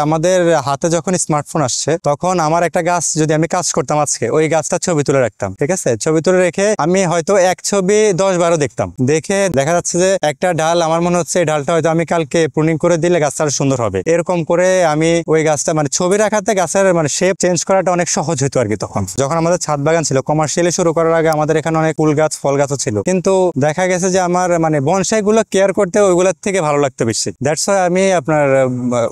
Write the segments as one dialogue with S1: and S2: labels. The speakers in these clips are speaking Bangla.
S1: আমাদের হাতে যখন স্মার্টফোন আসছে তখন আমার একটা গাছ যদি আমি কাজ করতাম আজকে, ওই গাছটা ছবি তুলে রাখতাম, ঠিক আছে? ছবি তুলে রেখে আমি হয়তো এক ছবি 10-12 দেখতাম, দেখে দেখা যাচ্ছে যে একটা ডাল আমার মনে হচ্ছে এই ডালটা হয়তো আমি কালকে প্রুনিং করে দিলে গাছটা আরো সুন্দর হবে। এরকম করে আমি ওই গাছটা মানে ছবি রাখাতে গাছের মানে শেপ চেঞ্জ করাটা অনেক সহজ হতো আর কি। তখন যখন আমাদের ছাদ বাগান ছিল, কমার্শিয়ালি শুরু করার আগে আমাদের এখানে অনেক ফুল গাছ ফল গাছও ছিল, কিন্তু দেখা গেছে যে আমার মানে বনসাই গুলো কেয়ার করতে ওইগুলোর থেকে ভালো লাগতো বেশি। দ্যাটস ওয়াই আমি আপনার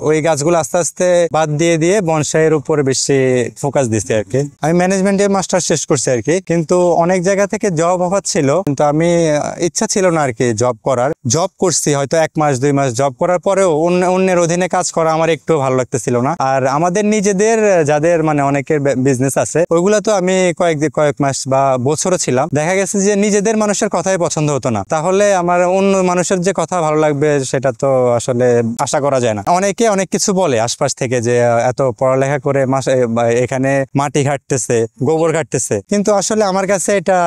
S1: ওই গাছগুলো আস্তে আস্তে বাদ দিয়ে দিয়ে বনসাইয়ের উপরে বেশি ফোকাস দিচ্ছি আর কি। আমি ম্যানেজমেন্টে মাস্টার শেষ করছি আর কি, কিন্তু অনেক জায়গা থেকে জব অফার ছিল, কিন্তু আমি ইচ্ছা ছিল না আর কি জব করার। জব করছি হয়তো 1 মাস 2 মাস, জব করার পরেও অন্যের অধীনে কাজ করা আমার একটু ভালো লাগতেছিল না। আর আমাদের নিজেদের যাদের মানে অনেকের বিজনেস আছে ওইগুলো তো আমি কয়েক মাস বা বছরও ছিলাম, দেখা গেছে যে নিজেদের মানুষের কথাই পছন্দ হতো না, তাহলে আমার অন্য মানুষের যে কথা ভালো লাগবে সেটা তো আসলে আশা করা যায় না। অনেকে অনেক কিছু বলে আশপাশ থেকে যে এত পড়ালেখা করে এখানে মাটি ঘাটতেছে, গোবর ঘাটতেছে, কিন্তু আসলে আমার কাছে এটা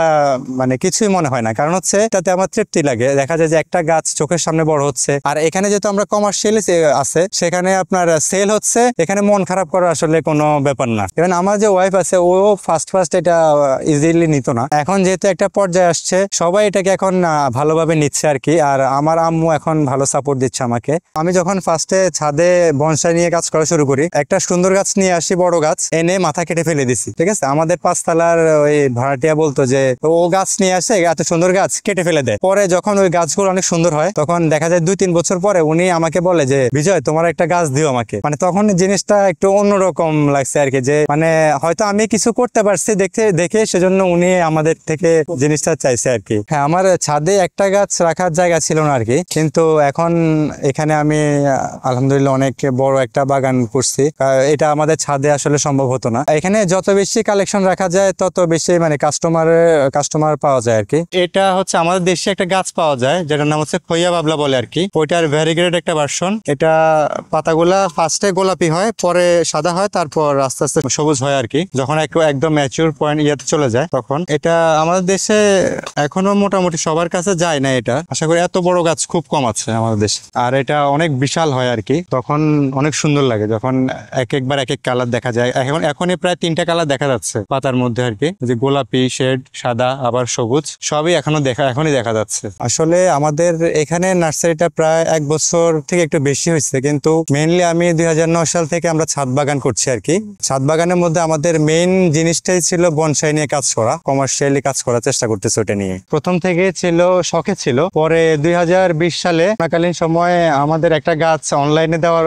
S1: মানে কিছুই মনে হয় না। কারণ হচ্ছে এটাতে আমার তৃপ্তি লাগে, দেখা যায় যে একটা গাছ চোখের সামনে বড় হচ্ছে। আর এখানে যেহেতু আমরা কমার্শিয়ালি আছে, সেখানে আপনার সেল হচ্ছে, এখানে মন খারাপ করার আসলে কোনো ব্যাপার না। এবং আমার যে ওয়াইফ আছে ও ফার্স্ট এটা ইজিলি নিত না, এখন যেহেতু একটা পর্যায়ে আসছে সবাই এটাকে এখন ভালোভাবে নিচ্ছে আর কি। আর আমার আম্মু এখন ভালো সাপোর্ট দিচ্ছে আমাকে। আমি যখন ফার্স্টে ছাদে বনসাই নিয়ে কাজ করা শুরু করি, একটা সুন্দর গাছ নিয়ে আসি, বড় গাছ এনে মাথা কেটে ফেলে দিছি, ঠিক আছে? আমাদের 5 তলার ওই ভাড়াটিয়া বলতো যে ও গাছ নিয়ে আসে, এত সুন্দর গাছ কেটে ফেলে দেয়। পরে যখন ওই গাছগুলো অনেক সুন্দর হয় তখন দেখা যায় 2-3 বছর পরে উনি আমাকে বলে যে বিজয় তোমার একটা গাছ দিও আমাকে। মানে তখন জিনিসটা একটু অন্যরকম লাগছে আর কি, যে মানে হয়তো আমি কিছু করতে পারছি দেখে সেজন্য উনি আমাদের থেকে জিনিসটা চাইছে আর কি। হ্যাঁ, আমার ছাদে একটা গাছ রাখার জায়গা ছিল না আর কি, কিন্তু এখন এখানে আমি আলহামদুলিল্লাহ অনেক বড় একটা বাগান করছি। এটা আমাদের ছাদে আসলে সম্ভব হতো না। এখানে যত বেশি কালেকশন রাখা যায় তত বেশি মানে কাস্টমার পাওয়া যায় আর কি। এটা হচ্ছে আমাদের দেশে একটা গাছ পাওয়া যায় যেটার নাম হচ্ছে খইয়া বাবলা বলে আর কি। ওইটার ভ্যারিগেটেড একটা ভার্সন। এটা পাতাগুলা ফার্স্টে গোলাপি হয়, পরে সাদা হয়, তারপর আস্তে আস্তে সবুজ হয় আর কি। যখন একদম ম্যাচিউর পয়েন্ট ইয়েতে চলে যায় তখন এটা আমাদের দেশে এখনো মোটামুটি সবার কাছে যায় না। এটা আশা করি এত বড় গাছ খুব কম আছে আমাদের দেশে। আর এটা অনেক বিশাল হয় আর কি, তখন অনেক সুন্দর লাগে যখন একবার এক কালার দেখা যায়। এখনই প্রায় 3টা কালার দেখা যাচ্ছে পাতার মধ্যে আর কি, যে গোলাপি, শেড, সাদা, আবার সবুজ, সবই এখনই দেখা যাচ্ছে। আসলে আমাদের এখানে নার্সারিটা প্রায় 1 বছর থেকে একটু বেশি হয়েছে, কিন্তু মেইনলি আমি 2009 সাল থেকে আমরা ছাদ বাগান করছি আর কি। ছাদ বাগানের মধ্যে আমাদের মেইন জিনিসটাই ছিল বনসাই নিয়ে কাজ করা, কমার্শিয়ালি কাজ করার চেষ্টা করতেছে। ওটা নিয়ে প্রথম থেকে ছিল, শখে ছিল। পরে 2020 সালে থাকালীন সময়ে আমাদের একটা গাছ অনলাইনে দেওয়ার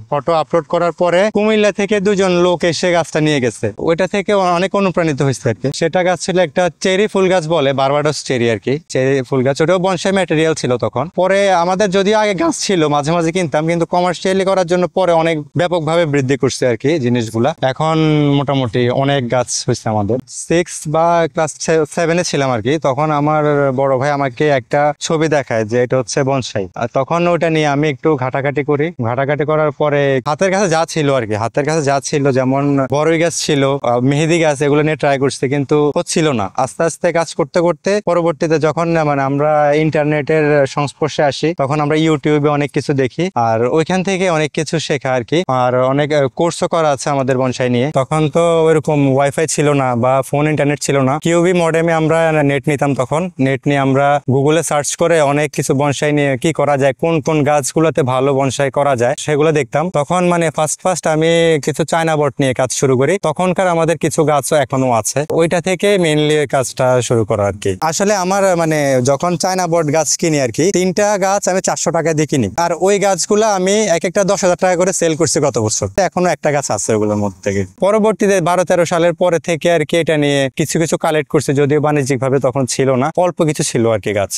S1: ফটো আপলোড করার পরে কুমিল্লা থেকে 2জন লোক এসে গাছটা নিয়ে গেছে। ওইটা থেকে অনেক অনুপ্রাণিত হয়েছে আর কি। সেটা গাছ ছিল একটা চেরি ফুল গাছ বলে, বারবাডোস চেরি আর কি, চেরি ফুল গাছ। ওটাও বনসাই ম্যাটেরিয়াল ছিল তখন। পরে আমাদের যদিও আগে গাছ ছিল, মাঝে মাঝে কিনতাম, কিন্তু কমার্শিয়ালি করার জন্য পরে অনেক ব্যাপকভাবে বৃদ্ধি করছে আর কি জিনিসগুলা। এখন মোটামুটি অনেক গাছ হয়েছে আমাদের। 6 বা ক্লাস 7-এ ছিলাম আর কি, তখন আমার বড় ভাই আমাকে একটা ছবি দেখায় যে এটা হচ্ছে বনসাই। আর তখন ওটা নিয়ে আমি একটু ঘাটাঘাটি করার পরে হাতের কাছে যা ছিল আর কি, যেমন বড়ই গাছ ছিল, মেহেদি গাছ, এগুলো নিয়ে ট্রাই করছি, কিন্তু হচ্ছিল না। আস্তে আস্তে কাজ করতে করতে পরবর্তীতে যখন মানে আমরা ইন্টারনেটের সংস্পর্শে আসি, তখন আমরা ইউটিউবে অনেক কিছু দেখি, আর ওইখান থেকে অনেক কিছু শেখা আর কি। আর অনেক কোর্সও করা আছে আমাদের বনসাই নিয়ে। তখন তো ওইরকম ওয়াইফাই ছিল না বা ফোন ইন্টারনেট ছিল না, কিউবি মডেমে আমরা নেট নিতাম। তখন নেট নিয়ে আমরা গুগলে সার্চ করে অনেক কিছু বনসাই নিয়ে কি করা যায়, কোন গাছগুলোতে ভালো বনসাই করা যায় সেগুলো দেখতাম। তখন মানে ফার্স্ট আমি কিছু চায়না বট নিয়ে কাজ শুরু করি। তখনকার আমাদের কিছু গাছও এখনো আছে, ওইটা থেকে মেইনলি কাজটা শুরু করা আর কি। আসলে আমার মানে যখন চায়না বট গাছ কিনি আর কি, 3টা গাছ আমি 400 টাকা দিয়ে কিনি, আর ওই গাছগুলো আমি একটা 10,000 টাকা করে সেল করছি গত বছর। এখনো একটা গাছ আছে ওগুলোর মধ্যে থেকে। পরবর্তীতে 12-13 সালের পরে থেকে আর কি এটা নিয়ে কিছু কালেক্ট করছে, যদিও বাণিজ্যিক ভাবে তখন ছিল না, অল্প কিছু ছিল আর কি গাছ।